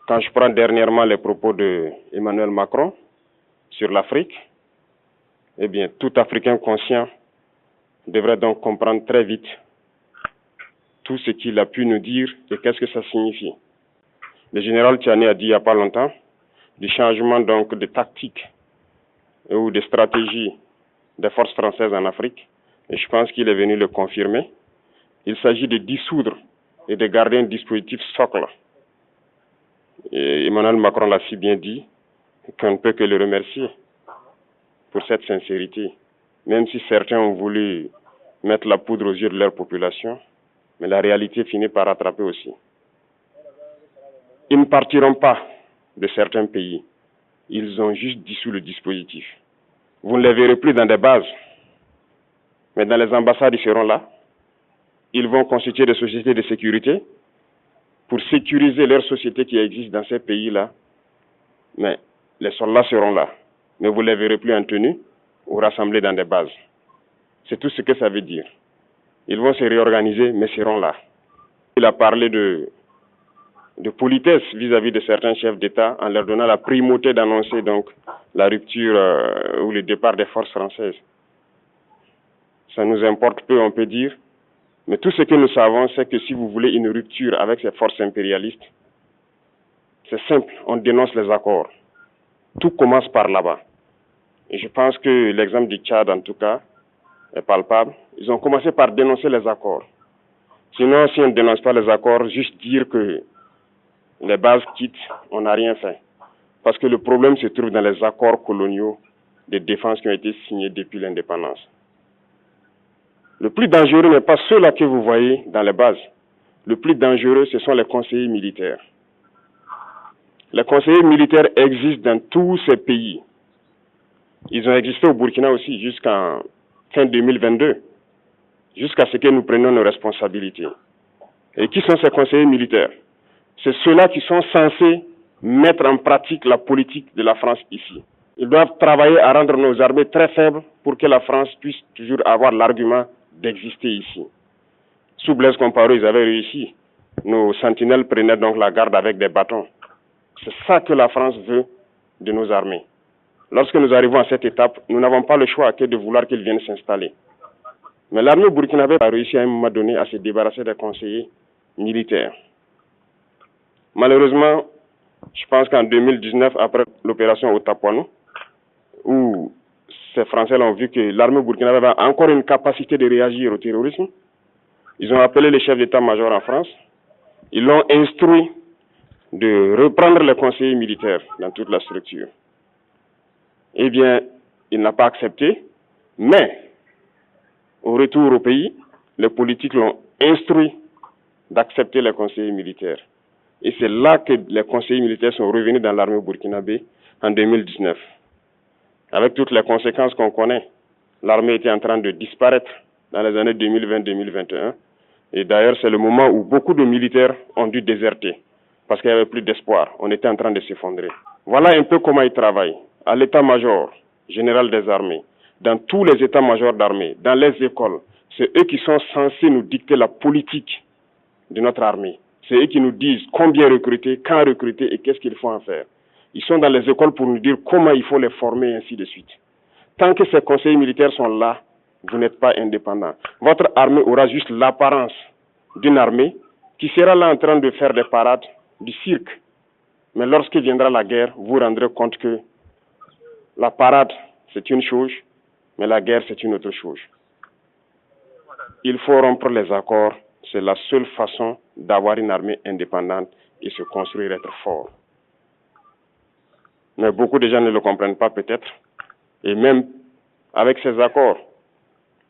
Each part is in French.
Quand je prends dernièrement les propos de Emmanuel Macron sur l'Afrique, eh bien, tout Africain conscient devrait donc comprendre très vite tout ce qu'il a pu nous dire et qu'est-ce que ça signifie. Le général Tiani a dit il n'y a pas longtemps du changement donc de tactique ou de stratégie des forces françaises en Afrique, et je pense qu'il est venu le confirmer. Il s'agit de dissoudre et de garder un dispositif socle. Et Emmanuel Macron l'a si bien dit qu'on ne peut que le remercier pour cette sincérité, même si certains ont voulu mettre la poudre aux yeux de leur population, mais la réalité finit par rattraper aussi. Ils ne partiront pas de certains pays, ils ont juste dissous le dispositif. Vous ne les verrez plus dans des bases, mais dans les ambassades, ils seront là. Ils vont constituer des sociétés de sécurité pour sécuriser leurs sociétés qui existent dans ces pays-là. Mais les soldats seront là. Mais vous ne les verrez plus en tenue ou rassemblés dans des bases. C'est tout ce que ça veut dire. Ils vont se réorganiser, mais seront là. Il a parlé de politesse vis-à-vis de certains chefs d'État en leur donnant la primauté d'annoncer donc la rupture ou le départ des forces françaises. Ça nous importe peu, on peut dire. Mais tout ce que nous savons, c'est que si vous voulez une rupture avec ces forces impérialistes, c'est simple, on dénonce les accords. Tout commence par là-bas. Et je pense que l'exemple du Tchad, en tout cas, est palpable. Ils ont commencé par dénoncer les accords. Sinon, si on ne dénonce pas les accords, juste dire que les bases quittent, on n'a rien fait. Parce que le problème se trouve dans les accords coloniaux de défense qui ont été signés depuis l'indépendance. Le plus dangereux n'est pas ceux-là que vous voyez dans les bases. Le plus dangereux, ce sont les conseillers militaires. Les conseillers militaires existent dans tous ces pays. Ils ont existé au Burkina aussi jusqu'en fin 2022, jusqu'à ce que nous prenions nos responsabilités. Et qui sont ces conseillers militaires? C'est ceux-là qui sont censés mettre en pratique la politique de la France ici. Ils doivent travailler à rendre nos armées très faibles pour que la France puisse toujours avoir l'argument d'exister ici. Sous Blaise Compaoré, ils avaient réussi. Nos sentinelles prenaient donc la garde avec des bâtons. C'est ça que la France veut de nos armées. Lorsque nous arrivons à cette étape, nous n'avons pas le choix que de vouloir qu'ils viennent s'installer. Mais l'armée burkinabé a réussi à un moment donné à se débarrasser des conseillers militaires. Malheureusement, je pense qu'en 2019, après l'opération Otapuano, où ces Français ont vu que l'armée burkinabé avait encore une capacité de réagir au terrorisme, ils ont appelé les chefs d'état-major en France, ils l'ont instruit de reprendre les conseillers militaires dans toute la structure. Eh bien, il n'a pas accepté, mais au retour au pays, les politiques l'ont instruit d'accepter les conseillers militaires. Et c'est là que les conseillers militaires sont revenus dans l'armée burkinabé en 2019. Avec toutes les conséquences qu'on connaît, l'armée était en train de disparaître dans les années 2020-2021. Et d'ailleurs, c'est le moment où beaucoup de militaires ont dû déserter parce qu'il n'y avait plus d'espoir. On était en train de s'effondrer. Voilà un peu comment ils travaillent. À l'état-major général des armées, dans tous les états-majors d'armée, dans les écoles, c'est eux qui sont censés nous dicter la politique de notre armée. C'est eux qui nous disent combien recruter, quand recruter et qu'est-ce qu'il faut en faire. Ils sont dans les écoles pour nous dire comment il faut les former et ainsi de suite. Tant que ces conseillers militaires sont là, vous n'êtes pas indépendant. Votre armée aura juste l'apparence d'une armée qui sera là en train de faire des parades, du cirque. Mais lorsque viendra la guerre, vous vous rendrez compte que la parade, c'est une chose, mais la guerre, c'est une autre chose. Il faut rompre les accords. C'est la seule façon d'avoir une armée indépendante et se construire, être fort. Mais beaucoup de gens ne le comprennent pas peut-être. Et même avec ces accords,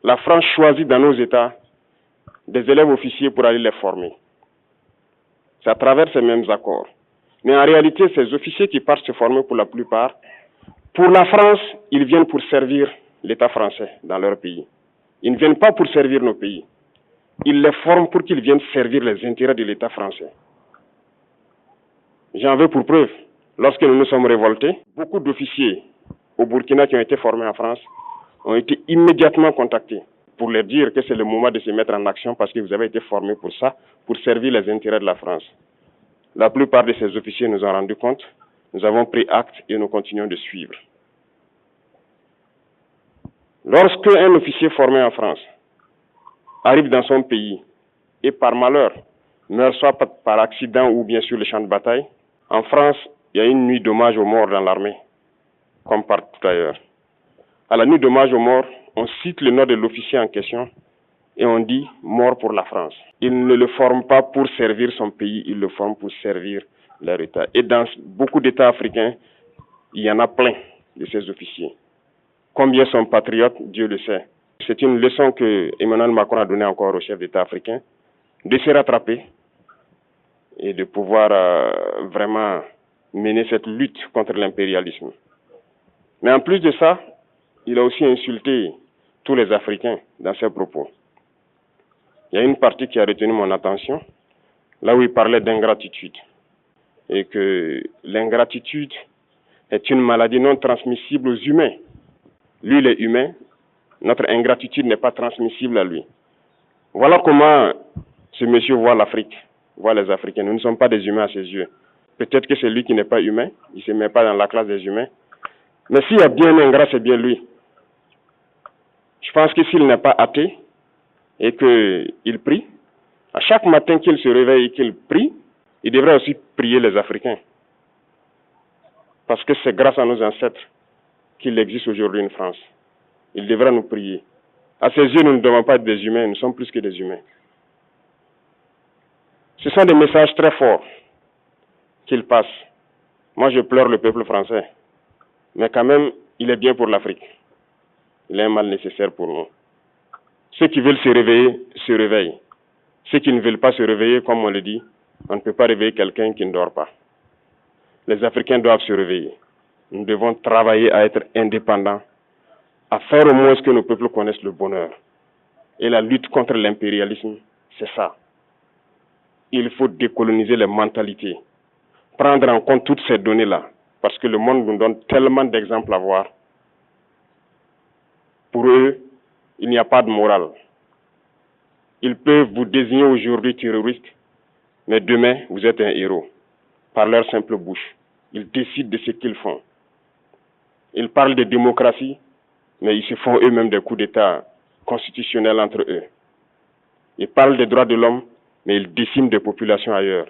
la France choisit dans nos États des élèves officiers pour aller les former. C'est à travers ces mêmes accords. Mais en réalité, ces officiers qui partent se former pour la plupart, pour la France, ils viennent pour servir l'État français dans leur pays. Ils ne viennent pas pour servir nos pays. Ils les forment pour qu'ils viennent servir les intérêts de l'État français. J'en veux pour preuve. Lorsque nous nous sommes révoltés, beaucoup d'officiers au Burkina qui ont été formés en France ont été immédiatement contactés pour leur dire que c'est le moment de se mettre en action parce que vous avez été formés pour ça, pour servir les intérêts de la France. La plupart de ces officiers nous ont rendu compte. Nous avons pris acte et nous continuons de suivre. Lorsque un officier formé en France arrive dans son pays et par malheur meurt soit par accident ou bien sur le champ de bataille, en France, il y a une nuit d'hommage aux morts dans l'armée, comme partout ailleurs. À la nuit d'hommage aux morts, on cite le nom de l'officier en question et on dit « mort pour la France ». Il ne le forme pas pour servir son pays, il le forme pour servir leur État. Et dans beaucoup d'États africains, il y en a plein de ces officiers. Combien sont patriotes, Dieu le sait. C'est une leçon que Emmanuel Macron a donnée encore aux chefs d'État africains, de se rattraper et de pouvoir vraiment mener cette lutte contre l'impérialisme. Mais en plus de ça, il a aussi insulté tous les Africains dans ses propos. Il y a une partie qui a retenu mon attention, là où il parlait d'ingratitude. Et que l'ingratitude est une maladie non transmissible aux humains. Lui, il est humain, notre ingratitude n'est pas transmissible à lui. Voilà comment ce monsieur voit l'Afrique, voit les Africains. Nous ne sommes pas des humains à ses yeux. Peut-être que c'est lui qui n'est pas humain, il ne se met pas dans la classe des humains. Mais s'il y a bien un ingrat, c'est bien lui. Je pense que s'il n'est pas athée et qu'il prie, à chaque matin qu'il se réveille et qu'il prie, il devrait aussi prier les Africains. Parce que c'est grâce à nos ancêtres qu'il existe aujourd'hui une France. Il devrait nous prier. À ses yeux, nous ne devons pas être des humains, nous sommes plus que des humains. Ce sont des messages très forts qu'il passe. Moi, je pleure le peuple français. Mais quand même, il est bien pour l'Afrique. Il est un mal nécessaire pour nous. Ceux qui veulent se réveiller, se réveillent. Ceux qui ne veulent pas se réveiller, comme on le dit, on ne peut pas réveiller quelqu'un qui ne dort pas. Les Africains doivent se réveiller. Nous devons travailler à être indépendants, à faire au moins ce que nos peuples connaissent le bonheur. Et la lutte contre l'impérialisme, c'est ça. Il faut décoloniser les mentalités, prendre en compte toutes ces données-là, parce que le monde nous donne tellement d'exemples à voir. Pour eux, il n'y a pas de morale. Ils peuvent vous désigner aujourd'hui terroriste, mais demain, vous êtes un héros, par leur simple bouche. Ils décident de ce qu'ils font. Ils parlent de démocratie, mais ils se font eux-mêmes des coups d'État constitutionnels entre eux. Ils parlent des droits de l'homme, mais ils déciment des populations ailleurs.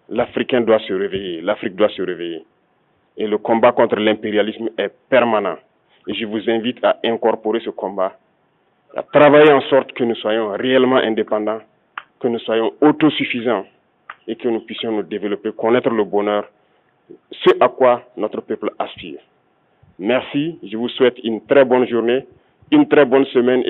L'Africain doit se réveiller, l'Afrique doit se réveiller. Et le combat contre l'impérialisme est permanent. Et je vous invite à incorporer ce combat, à travailler en sorte que nous soyons réellement indépendants, que nous soyons autosuffisants et que nous puissions nous développer, connaître le bonheur, ce à quoi notre peuple aspire. Merci, je vous souhaite une très bonne journée, une très bonne semaine.